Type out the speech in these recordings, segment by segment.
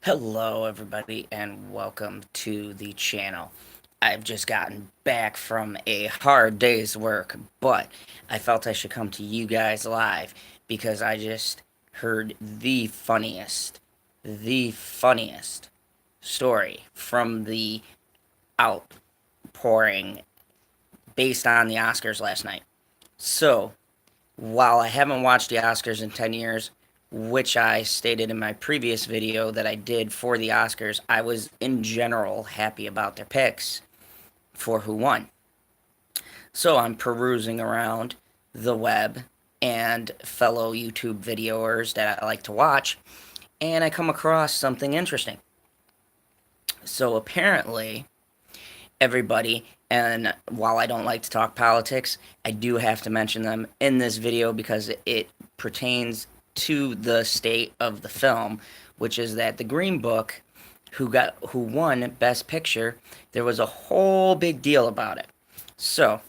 Hello, everybody, and welcome to the channel. I've just gotten back from a hard day's work, but I felt I should come to you guys live because I just heard the funniest story from the outpouring based on the Oscars last night. So, while I haven't watched the Oscars in 10 years, which I stated in my previous video that I did for the Oscars, I was in general happy about their picks for who won. So I'm perusing around the web and fellow YouTube videoers that I like to watch, and I come across something interesting. So apparently, everybody, and while I don't like to talk politics, I do have to mention them in this video because it pertains to the state of the film, which is that the Green Book, who won Best Picture, there was a whole big deal about it. So,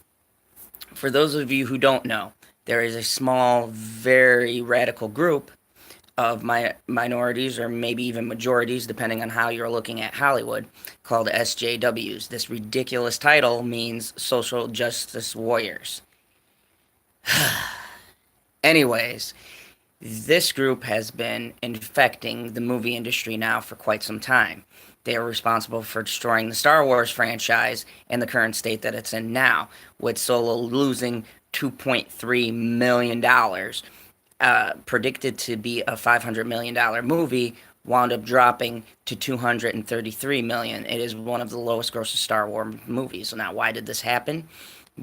for those of you who don't know, there is a small, very radical group of minorities or maybe even majorities, depending on how you're looking at Hollywood, called SJWs. This ridiculous title means social justice warriors. Anyways, this group has been infecting the movie industry now for quite some time. They are responsible for destroying the Star Wars franchise and the current state that it's in now, with Solo losing $2.3 million dollars. Predicted to be a $500 million movie, wound up dropping to $233 million. It is one of the lowest grossing Star Wars movies. Now, why did this happen?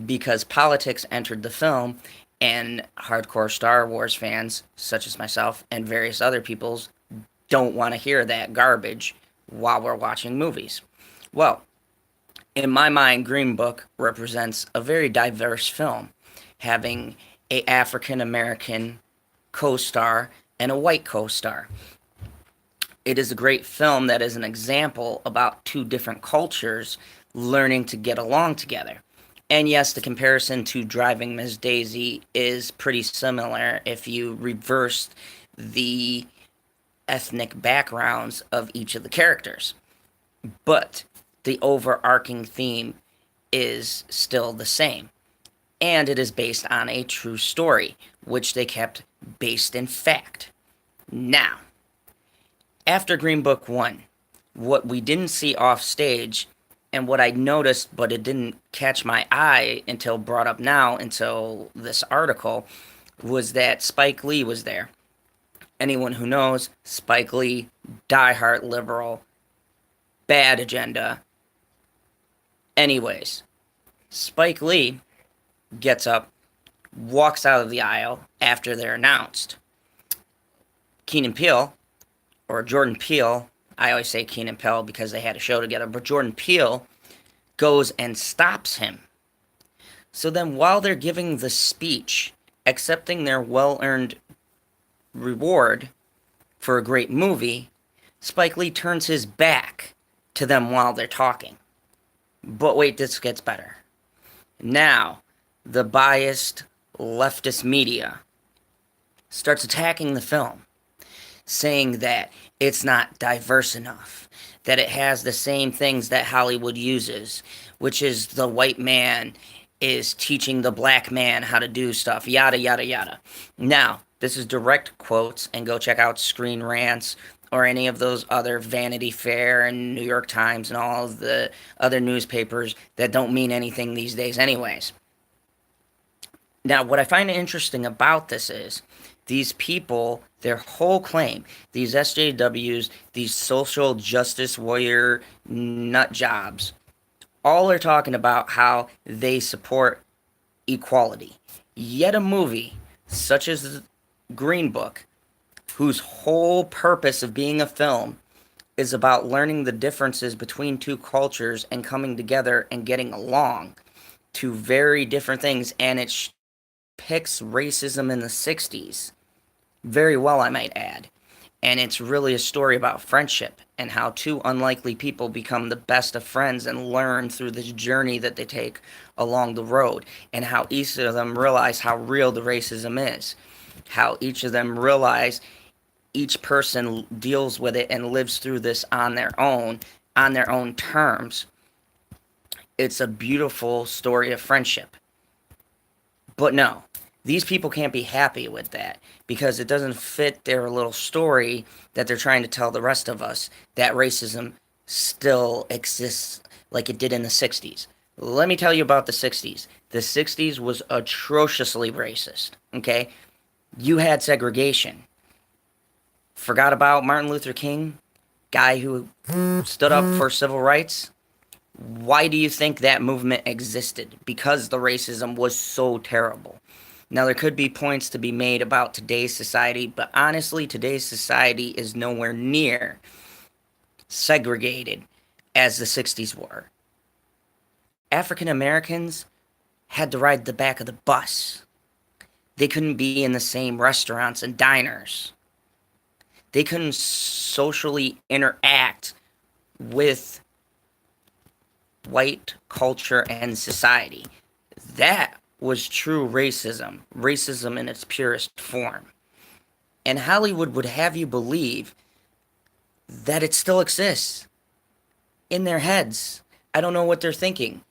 Because politics entered the film, and hardcore Star Wars fans, such as myself and various other peoples, don't want to hear that garbage while we're watching movies. Well, in my mind, Green Book represents a very diverse film, having a African American co-star and a white co-star. It is a great film that is an example about two different cultures learning to get along together. And yes, the comparison to Driving Miss Daisy is pretty similar if you reversed the ethnic backgrounds of each of the characters. But the overarching theme is still the same. And it is based on a true story, which they kept based in fact. Now, after Green Book won, what we didn't see off stage, and what I noticed, but it didn't catch my eye until brought up now, until this article, was that Spike Lee was there. Anyone who knows, Spike Lee, diehard liberal, bad agenda. Anyways, Spike Lee gets up, walks out of the aisle after they're announced. Keenan Peele, or Jordan Peele, I always say Keenan Peele because they had a show together, but Jordan Peele goes and stops him. So then, while they're giving the speech, accepting their well earned reward for a great movie, Spike Lee turns his back to them while they're talking. But wait, this gets better. Now, the biased leftist media starts attacking the film, saying that it's not diverse enough, that it has the same things that Hollywood uses, which is the white man is teaching the black man how to do stuff, yada, yada, yada. Now, this is direct quotes, and go check out Screen Rants or any of those other Vanity Fair and New York Times and all of the other newspapers that don't mean anything these days, anyways. Now, what I find interesting about this is these people, their whole claim, these SJWs, these social justice warrior nut jobs, all are talking about how they support equality. Yet a movie such as Green Book, whose whole purpose of being a film is about learning the differences between two cultures and coming together and getting along, to very different things, and it picks racism in the 60s very well, I might add. And it's really a story about friendship and how two unlikely people become the best of friends and learn through this journey that they take along the road, and how each of them realize how real the racism is, how each of them realize each person deals with it and lives through this on their own terms. It's a beautiful story of friendship. But no, these people can't be happy with that because it doesn't fit their little story that they're trying to tell the rest of us that racism still exists like it did in the 60s. Let me tell you about the 60s. The 60s was atrociously racist, okay? You had segregation. Forgot about Martin Luther King, guy who stood up for civil rights? Why do you think that movement existed? Because the racism was so terrible. Now, there could be points to be made about today's society, but honestly, today's society is nowhere near segregated as the 60s were. African Americans had to ride the back of the bus. They couldn't be in the same restaurants and diners. They couldn't socially interact with white culture and society. That was true racism in its purest form. And Hollywood would have you believe that it still exists in their heads. I don't know what they're thinking.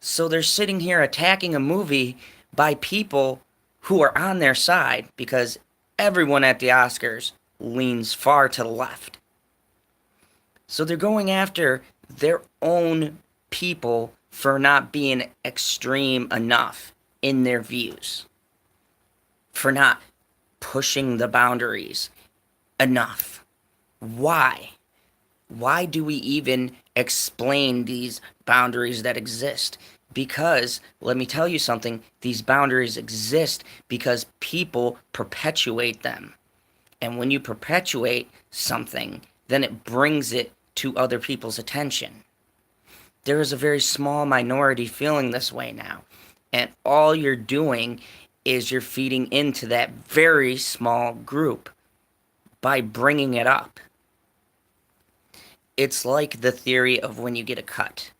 So they're sitting here attacking a movie by people who are on their side because everyone at the Oscars leans far to the left. So they're going after their own people for not being extreme enough in their views, for not pushing the boundaries enough. Why? Why do we even explain these boundaries that exist? Because, let me tell you something, these boundaries exist because people perpetuate them. And when you perpetuate something, then it brings it to other people's attention. There is a very small minority feeling this way now. And all you're doing is you're feeding into that very small group by bringing it up. It's like the theory of when you get a cut.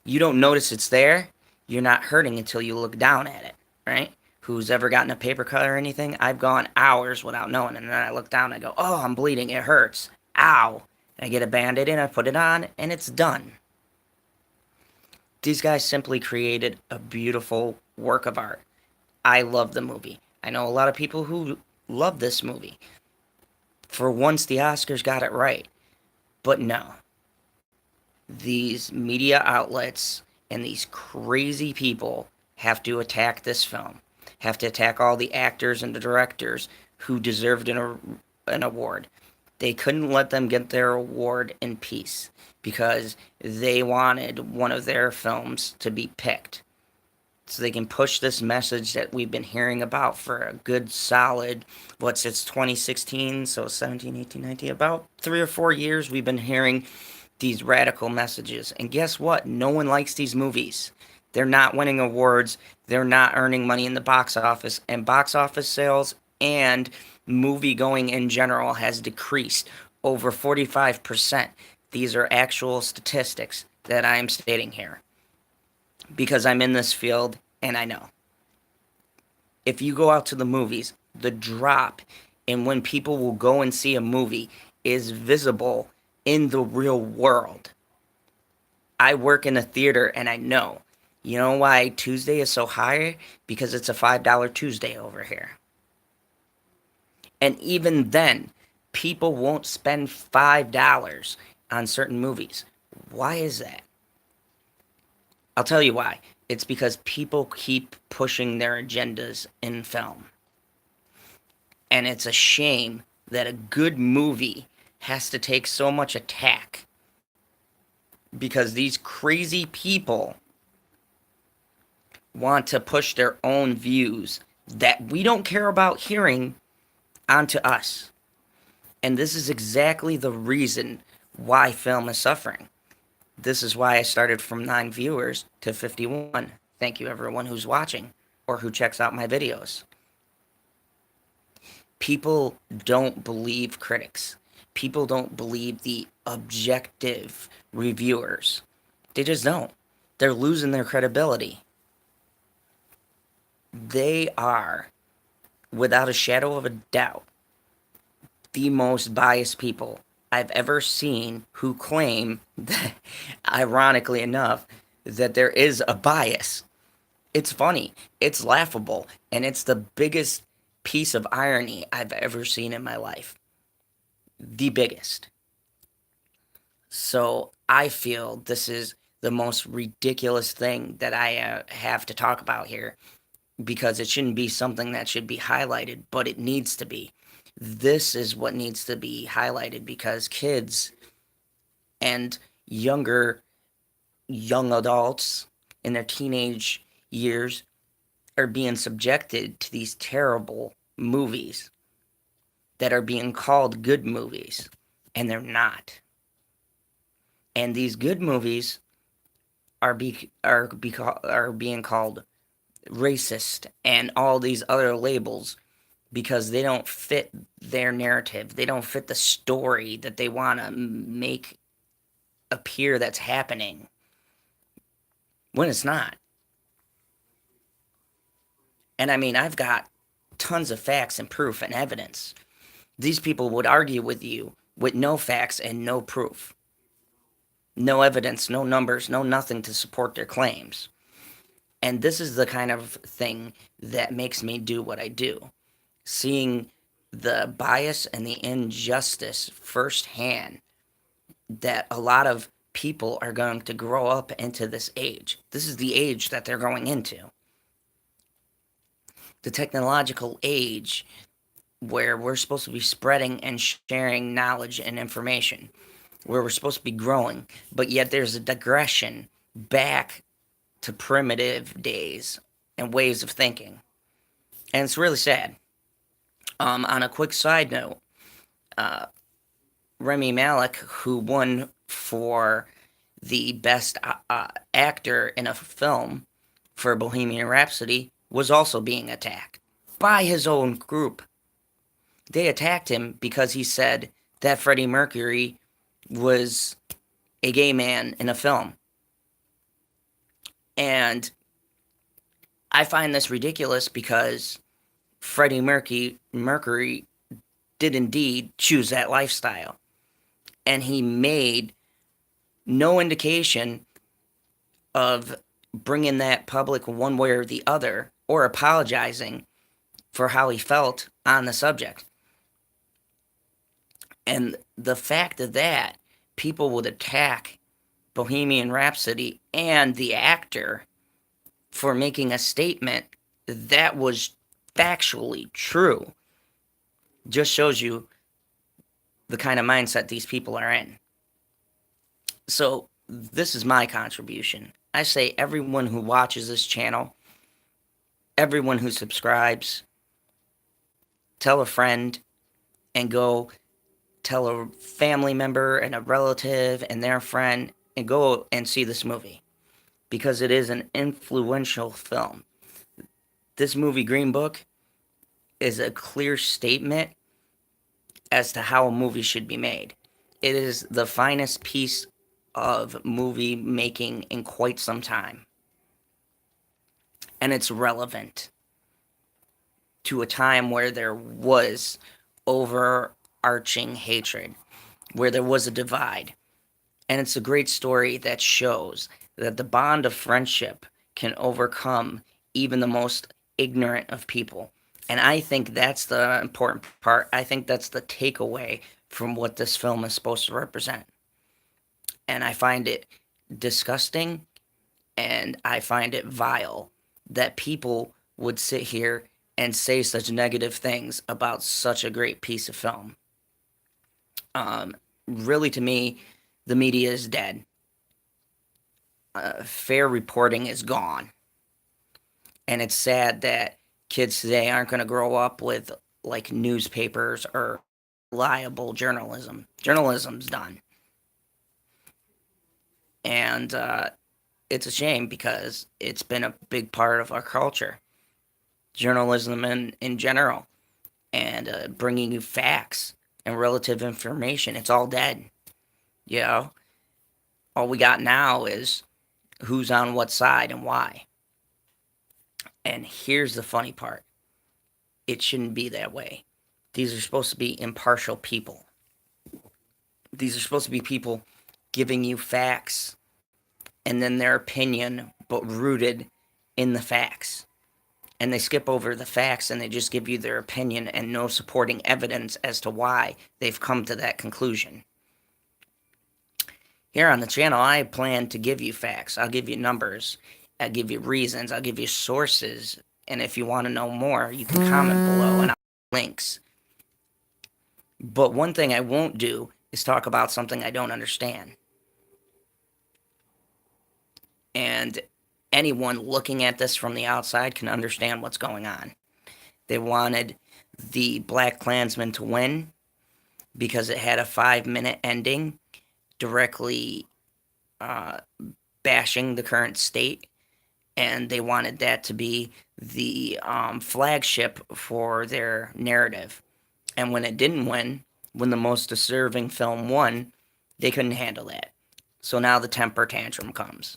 You don't notice it's there. You're not hurting until you look down at it, right? Who's ever gotten a paper cut or anything? I've gone hours without knowing, and then I look down and I go, oh, I'm bleeding, it hurts. Ow. And I get a Band-Aid and I put it on, and it's done. These guys simply created a beautiful work of art. I love the movie. I know a lot of people who love this movie. For once, the Oscars got it right. But no. These media outlets and these crazy people have to attack this film, have to attack all the actors and the directors who deserved an award. They couldn't let them get their award in peace because they wanted one of their films to be picked. So they can push this message that we've been hearing about for a good solid, it's 2016, so 17, 18, 19, about 3 or 4 years we've been hearing these radical messages. And guess what? No one likes these movies. They're not winning awards. They're not earning money in the box office. And box office sales and movie going in general has decreased over 45%. These are actual statistics that I am stating here because I'm in this field and I know. If you go out to the movies, the drop in when people will go and see a movie is visible in the real world. I work in a theater and I know. You know why Tuesday is so high? Because it's a $5 Tuesday over here. And even then, people won't spend $5 on certain movies. Why is that? I'll tell you why. It's because people keep pushing their agendas in film. And it's a shame that a good movie has to take so much attack because these crazy people want to push their own views that we don't care about hearing onto us. And this is exactly the reason why film is suffering. This is why I started from 9 viewers to 51. Thank you everyone who's watching or who checks out my videos. People don't believe critics. People don't believe the objective reviewers. They just don't. They're losing their credibility. They are, without a shadow of a doubt, the most biased people I've ever seen who claim that, ironically enough, that there is a bias. It's funny, it's laughable, and it's the biggest piece of irony I've ever seen in my life. The biggest. So I feel this is the most ridiculous thing that I have to talk about here because it shouldn't be something that should be highlighted, but it needs to be. This is what needs to be highlighted because kids and younger young adults in their teenage years are being subjected to these terrible movies that are being called good movies, and they're not. And these good movies are being called racist and all these other labels because they don't fit their narrative. They don't fit the story that they want to make appear that's happening when it's not. And I mean, I've got tons of facts and proof and evidence. These people would argue with you with no facts and no proof, no evidence, no numbers, no nothing to support their claims. And this is the kind of thing that makes me do what I do. Seeing the bias and the injustice firsthand that a lot of people are going to grow up into this age. This is the age that they're going into. The technological age where we're supposed to be spreading and sharing knowledge and information, where we're supposed to be growing, but yet there's a digression back to primitive days and ways of thinking. And it's really sad. On a quick side note, uh, Remy Malek, who won for the best actor in a film for Bohemian Rhapsody, was also being attacked by his own group. They attacked him because he said that Freddie Mercury was a gay man in a film. And I find this ridiculous because Freddie Mercury did indeed choose that lifestyle. And he made no indication of bringing that public one way or the other or apologizing for how he felt on the subject. And the fact of that, people would attack Bohemian Rhapsody and the actor for making a statement that was factually true just shows you the kind of mindset these people are in. So, this is my contribution. I say everyone who watches this channel, everyone who subscribes, tell a friend and go tell a family member and a relative and their friend and go and see this movie because it is an influential film. This movie, Green Book, is a clear statement as to how a movie should be made. It is the finest piece of movie making in quite some time. And it's relevant to a time where there was overarching hatred, where there was a divide. And it's a great story that shows that the bond of friendship can overcome even the most ignorant of people. And I think that's the important part. I think that's the takeaway from what this film is supposed to represent. And I find it disgusting and I find it vile that people would sit here and say such negative things about such a great piece of film. Really, to me, the media is dead. Fair reporting is gone. And it's sad that kids today aren't going to grow up with like newspapers or reliable journalism. Journalism's done. And it's a shame because it's been a big part of our culture. Journalism in general. And bringing you facts and relative information. It's all dead. You know? All we got now is who's on what side and why. And here's the funny part. It shouldn't be that way. These are supposed to be impartial people. These are supposed to be people giving you facts and then their opinion, but rooted in the facts. And they skip over the facts and they just give you their opinion and no supporting evidence as to why they've come to that conclusion. Here on the channel, I plan to give you facts. I'll give you numbers. I'll give you reasons. I'll give you sources. And if you want to know more, you can comment below and I'll have links. But one thing I won't do is talk about something I don't understand. And anyone looking at this from the outside can understand what's going on. They wanted the Black Klansman to win because it had a 5-minute ending directly bashing the current state, and they wanted that to be the flagship for their narrative. And when it didn't win, when the most deserving film won, they couldn't handle that. So now the temper tantrum comes.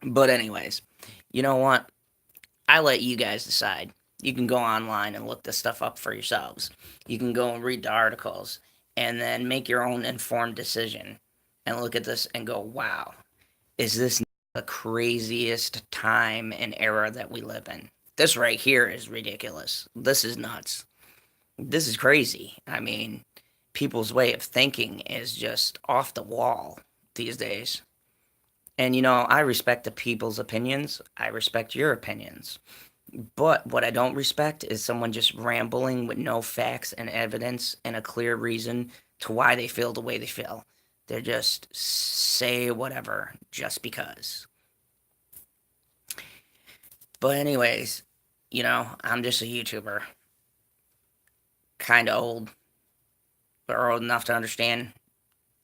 But anyways, you know what? I let you guys decide. You can go online and look this stuff up for yourselves. You can go and read the articles and then make your own informed decision and look at this and go, wow, is this the craziest time and era that we live in? This right here is ridiculous. This is nuts. This is crazy. I mean, people's way of thinking is just off the wall these days. And you know, I respect the people's opinions. I respect your opinions. But what I don't respect is someone just rambling with no facts and evidence and a clear reason to why they feel the way they feel. They just say whatever just because. But anyways, you know, I'm just a YouTuber. Kind of old. Or old enough to understand.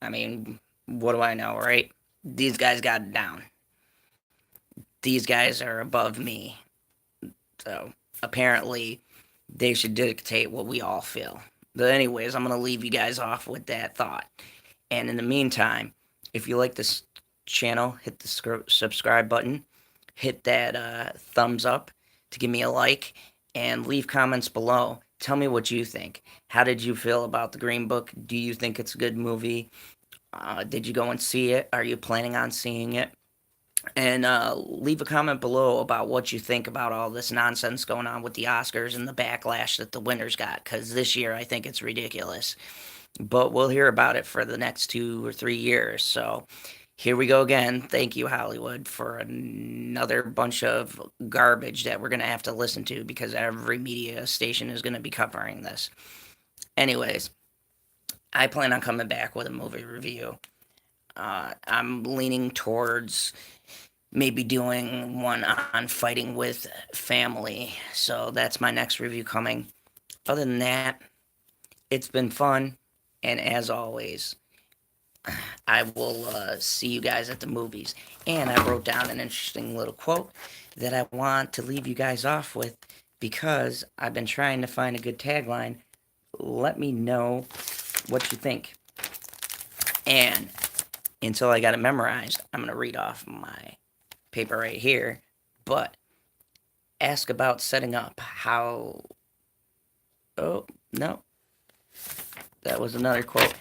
I mean, what do I know, right? These guys got it down. These guys are above me. So apparently they should dictate what we all feel. But anyways, I'm going to leave you guys off with that thought. And in the meantime, if you like this channel, hit the subscribe button. Hit that thumbs up to give me a like. And leave comments below. Tell me what you think. How did you feel about the Green Book? Do you think it's a good movie? Did you go and see it? Are you planning on seeing it? And leave a comment below about what you think about all this nonsense going on with the Oscars and the backlash that the winners got, because this year I think it's ridiculous. But we'll hear about it for the next 2 or 3 years. So here we go again. Thank you, Hollywood, for another bunch of garbage that we're going to have to listen to because every media station is going to be covering this. Anyways, I plan on coming back with a movie review. I'm leaning towards maybe doing one on fighting with family. So that's my next review coming. Other than that, it's been fun. And as always, I will see you guys at the movies. And I wrote down an interesting little quote that I want to leave you guys off with because I've been trying to find a good tagline. Let me know what you think. And until I got it memorized, I'm going to read off my paper right here. But ask about setting up how... Oh, no. That was another quote.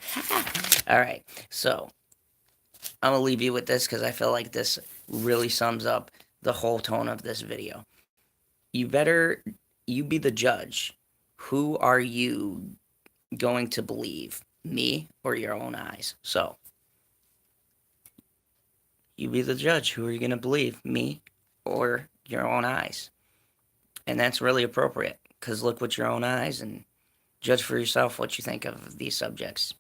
Alright, so I'm going to leave you with this because I feel like this really sums up the whole tone of this video. You be the judge. Who are you going to believe? Me or your own eyes? So, you be the judge. Who are you going to believe? Me or your own eyes? And that's really appropriate because look with your own eyes and judge for yourself what you think of these subjects.